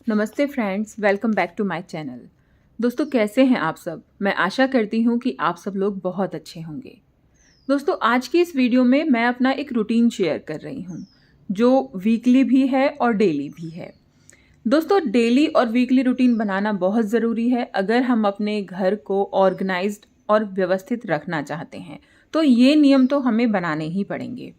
नमस्ते friends, welcome back to my channel. दोस्तों, कैसे हैं आप सब? मैं आशा करती हूँ कि आप सब लोग बहुत अच्छे होंगे। दोस्तों, आज की इस वीडियो में मैं अपना एक रूटीन शेयर कर रही हूँ जो वीकली भी है और डेली भी है। दोस्तों, डेली और वीकली रूटीन बनाना बहुत ज़रूरी है अगर हम अपने घर को ऑर्गेनाइज्ड और व्यवस्थित रखना चाहते हैं। तो ये नियम तो हमें बनाने ही पड़ेंगे।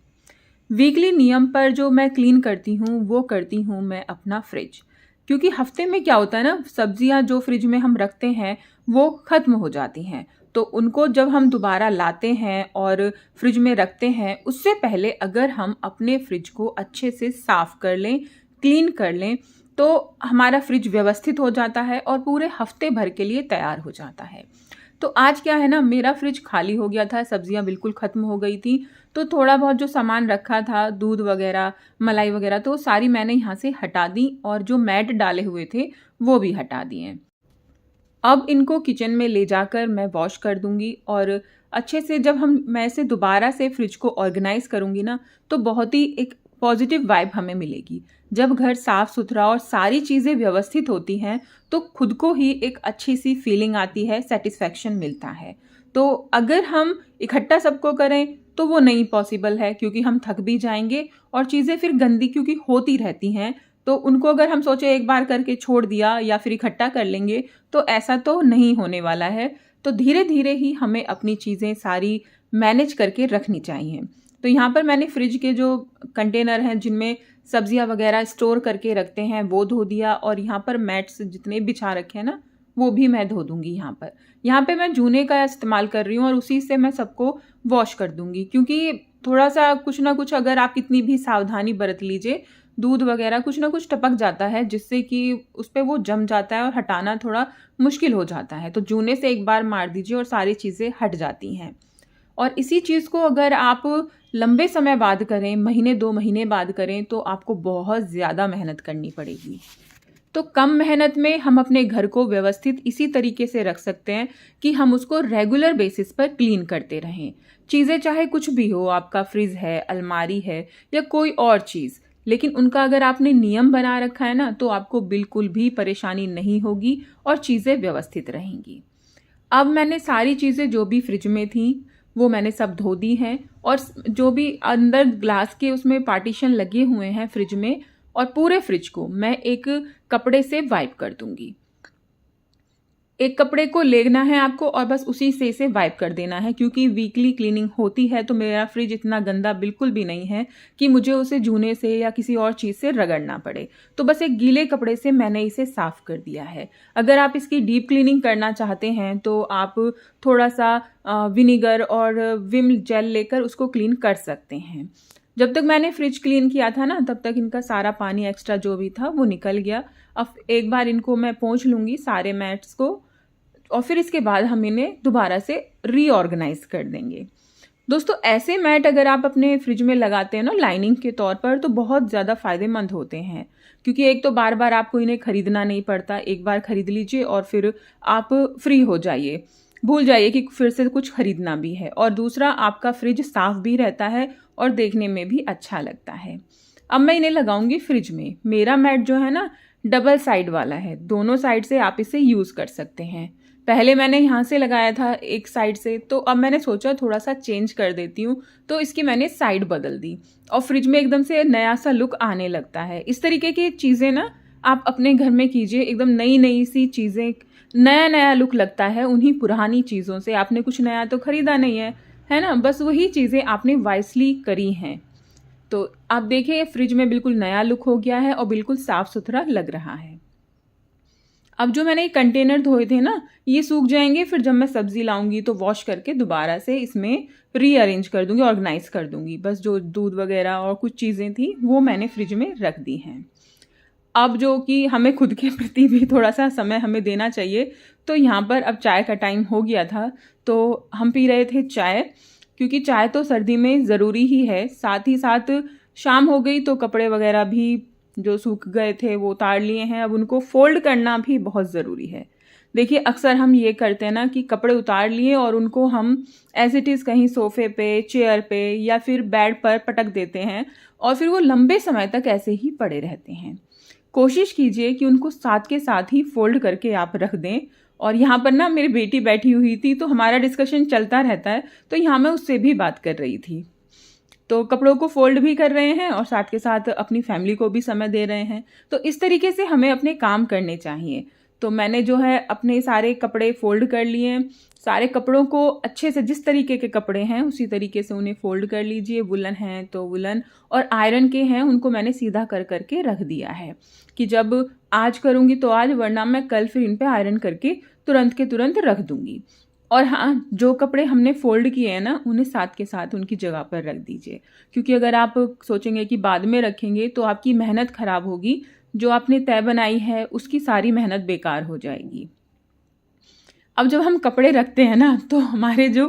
वीकली नियम पर जो मैं क्लीन करती हूँ वो करती हूँ मैं अपना फ्रिज। क्योंकि हफ्ते में क्या होता है ना, सब्जियां जो फ्रिज में हम रखते हैं वो ख़त्म हो जाती हैं। तो उनको जब हम दोबारा लाते हैं और फ्रिज में रखते हैं, उससे पहले अगर हम अपने फ्रिज को अच्छे से साफ़ कर लें, क्लीन कर लें, तो हमारा फ्रिज व्यवस्थित हो जाता है और पूरे हफ्ते भर के लिए तैयार हो जाता है। तो आज क्या है ना, मेरा फ्रिज खाली हो गया था, सब्जियां बिल्कुल ख़त्म हो गई थी। तो थोड़ा बहुत जो सामान रखा था, दूध वगैरह, मलाई वगैरह, तो सारी मैंने यहाँ से हटा दी और जो मैट डाले हुए थे वो भी हटा दिए। अब इनको किचन में ले जाकर मैं वॉश कर दूंगी और अच्छे से जब मैं इसे दोबारा से फ्रिज को ऑर्गेनाइज करूंगी ना, तो बहुत ही एक पॉजिटिव वाइब हमें मिलेगी। जब घर साफ सुथरा और सारी चीज़ें व्यवस्थित होती हैं तो खुद को ही एक अच्छी सी फीलिंग आती है, सेटिस्फैक्शन मिलता है। तो अगर हम इकट्ठा सबको करें तो वो नहीं पॉसिबल है, क्योंकि हम थक भी जाएंगे और चीज़ें फिर गंदी क्योंकि होती रहती हैं। तो उनको अगर हम सोचे एक बार करके छोड़ दिया या फिर इकट्ठा कर लेंगे, तो ऐसा तो नहीं होने वाला है। तो धीरे धीरे ही हमें अपनी चीज़ें सारी मैनेज करके रखनी चाहिए। तो यहाँ पर मैंने फ्रिज के जो कंटेनर हैं जिनमें सब्जियाँ वगैरह स्टोर करके रखते हैं वो धो दिया, और यहाँ पर मैट्स जितने बिछा रखे हैं ना वो भी मैं धो दूंगी। यहाँ पे मैं जूने का इस्तेमाल कर रही हूँ और उसी से मैं सबको वॉश कर दूंगी, क्योंकि थोड़ा सा कुछ ना कुछ अगर आप कितनी भी सावधानी बरत लीजिए, दूध वगैरह कुछ ना कुछ टपक जाता है जिससे कि उस पर वो जम जाता है और हटाना थोड़ा मुश्किल हो जाता है। तो जूने से एक बार मार दीजिए और सारी चीज़ें हट जाती हैं। और इसी चीज़ को अगर आप लंबे समय बाद करें, महीने 2 महीने बाद करें, तो आपको बहुत ज़्यादा मेहनत करनी पड़ेगी। तो कम मेहनत में हम अपने घर को व्यवस्थित इसी तरीके से रख सकते हैं कि हम उसको रेगुलर बेसिस पर क्लीन करते रहें। चीज़ें चाहे कुछ भी हो, आपका फ्रिज है, अलमारी है या कोई और चीज़, लेकिन उनका अगर आपने नियम बना रखा है ना, तो आपको बिल्कुल भी परेशानी नहीं होगी और चीज़ें व्यवस्थित रहेंगी। अब मैंने सारी चीज़ें जो भी फ्रिज में थी वो मैंने सब धो दी हैं, और जो भी अंदर ग्लास के उसमें पार्टीशन लगे हुए हैं फ्रिज में, और पूरे फ्रिज को मैं एक कपड़े से वाइप कर दूंगी। एक कपड़े को लेना है आपको और बस उसी से इसे वाइप कर देना है, क्योंकि वीकली क्लीनिंग होती है। तो मेरा फ्रिज इतना गंदा बिल्कुल भी नहीं है कि मुझे उसे जूने से या किसी और चीज़ से रगड़ना पड़े। तो बस एक गीले कपड़े से मैंने इसे साफ़ कर दिया है। अगर आप इसकी डीप क्लीनिंग करना चाहते हैं तो आप थोड़ा सा विनीगर और विम जेल लेकर उसको क्लीन कर सकते हैं। जब तक मैंने फ्रिज क्लीन किया था ना, तब तक इनका सारा पानी एक्स्ट्रा जो भी था वो निकल गया। अब एक बार इनको मैं पोंछ लूँगी सारे मैट्स को, और फिर इसके बाद हम इन्हें दोबारा से रीऑर्गेनाइज कर देंगे। दोस्तों, ऐसे मैट अगर आप अपने फ्रिज में लगाते हैं ना लाइनिंग के तौर पर, तो बहुत ज़्यादा फ़ायदेमंद होते हैं। क्योंकि एक तो बार बार आपको इन्हें खरीदना नहीं पड़ता, एक बार खरीद लीजिए और फिर आप फ्री हो जाइए, भूल जाइए कि फिर से कुछ खरीदना भी है। और दूसरा, आपका फ्रिज साफ़ भी रहता है और देखने में भी अच्छा लगता है। अब मैं इन्हें लगाऊंगी फ्रिज में। मेरा मैट जो है ना, डबल साइड वाला है, दोनों साइड से आप इसे यूज़ कर सकते हैं। पहले मैंने यहाँ से लगाया था एक साइड से, तो अब मैंने सोचा थोड़ा सा चेंज कर देती हूँ, तो इसकी मैंने साइड बदल दी और फ्रिज में एकदम से नया सा लुक आने लगता है। इस तरीके की चीज़ें ना आप अपने घर में कीजिए, एकदम नई नई सी चीज़ें, नया नया लुक लगता है उन्हीं पुरानी चीज़ों से। आपने कुछ नया तो खरीदा नहीं है ना, बस वही चीज़ें आपने वाइसली करी हैं। तो आप देखिए, फ्रिज में बिल्कुल नया लुक हो गया है और बिल्कुल साफ सुथरा लग रहा है। अब जो मैंने ये कंटेनर धोए थे ना, ये सूख जाएंगे, फिर जब मैं सब्जी लाऊंगी तो वॉश करके दोबारा से इसमें रीअरेंज कर दूंगी, ऑर्गेनाइज कर दूंगी। बस जो दूध वगैरह और कुछ चीज़ें थी वो मैंने फ्रिज में रख दी हैं। अब जो कि हमें खुद के प्रति भी थोड़ा सा समय हमें देना चाहिए, तो यहाँ पर अब चाय का टाइम हो गया था, तो हम पी रहे थे चाय, क्योंकि चाय तो सर्दी में ज़रूरी ही है। साथ ही साथ शाम हो गई तो कपड़े वगैरह भी जो सूख गए थे वो उतार लिए हैं, अब उनको फोल्ड करना भी बहुत ज़रूरी है। देखिए, अक्सर हम ये करते हैं ना कि कपड़े उतार लिए और उनको हम एज इट इज़ कहीं सोफ़े पे, चेयर पे या फिर बेड पर पटक देते हैं, और फिर वो लंबे समय तक ऐसे ही पड़े रहते हैं। कोशिश कीजिए कि उनको साथ के साथ ही फोल्ड करके आप रख दें। और यहाँ पर ना मेरी बेटी बैठी हुई थी, तो हमारा डिस्कशन चलता रहता है, तो यहाँ मैं उससे भी बात कर रही थी। तो कपड़ों को फोल्ड भी कर रहे हैं और साथ के साथ अपनी फैमिली को भी समय दे रहे हैं। तो इस तरीके से हमें अपने काम करने चाहिए। तो मैंने जो है अपने सारे कपड़े फोल्ड कर लिए। सारे कपड़ों को अच्छे से, जिस तरीके के कपड़े हैं उसी तरीके से उन्हें फोल्ड कर लीजिए। वुलन हैं तो वुलन, और आयरन के हैं उनको मैंने सीधा कर करके रख दिया है कि जब आज करूँगी तो आज, वरना मैं कल फिर इन पे आयरन करके तुरंत के तुरंत रख दूँगी। और हाँ, जो कपड़े हमने फोल्ड किए हैं ना, उन्हें साथ के साथ उनकी जगह पर रख दीजिए, क्योंकि अगर आप सोचेंगे कि बाद में रखेंगे तो आपकी मेहनत खराब होगी। जो आपने तय बनाई है उसकी सारी मेहनत बेकार हो जाएगी। अब जब हम कपड़े रखते हैं ना, तो हमारे जो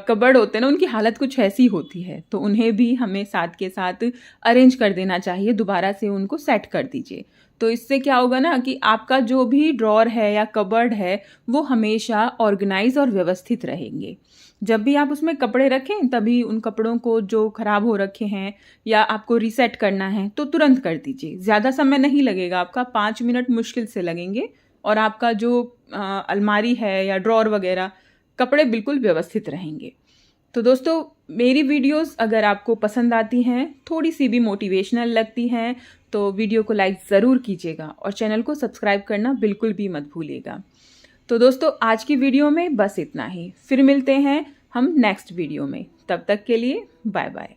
कबर्ड होते हैं ना, उनकी हालत कुछ ऐसी होती है, तो उन्हें भी हमें साथ के साथ अरेंज कर देना चाहिए। दोबारा से उनको सेट कर दीजिए। तो इससे क्या होगा ना कि आपका जो भी ड्रॉर है या कबर्ड है वो हमेशा ऑर्गेनाइज और व्यवस्थित रहेंगे। जब भी आप उसमें कपड़े रखें तभी उन कपड़ों को जो खराब हो रखे हैं या आपको रीसेट करना है तो तुरंत कर दीजिए। ज़्यादा समय नहीं लगेगा, आपका 5 मिनट मुश्किल से लगेंगे और आपका जो अलमारी है या ड्रॉर वगैरह, कपड़े बिल्कुल व्यवस्थित रहेंगे। तो दोस्तों, मेरी वीडियोस अगर आपको पसंद आती हैं, थोड़ी सी भी मोटिवेशनल लगती हैं, तो वीडियो को लाइक ज़रूर कीजिएगा और चैनल को सब्सक्राइब करना बिल्कुल भी मत भूलिएगा। तो दोस्तों, आज की वीडियो में बस इतना ही। फिर मिलते हैं हम नेक्स्ट वीडियो में। तब तक के लिए बाय बाय।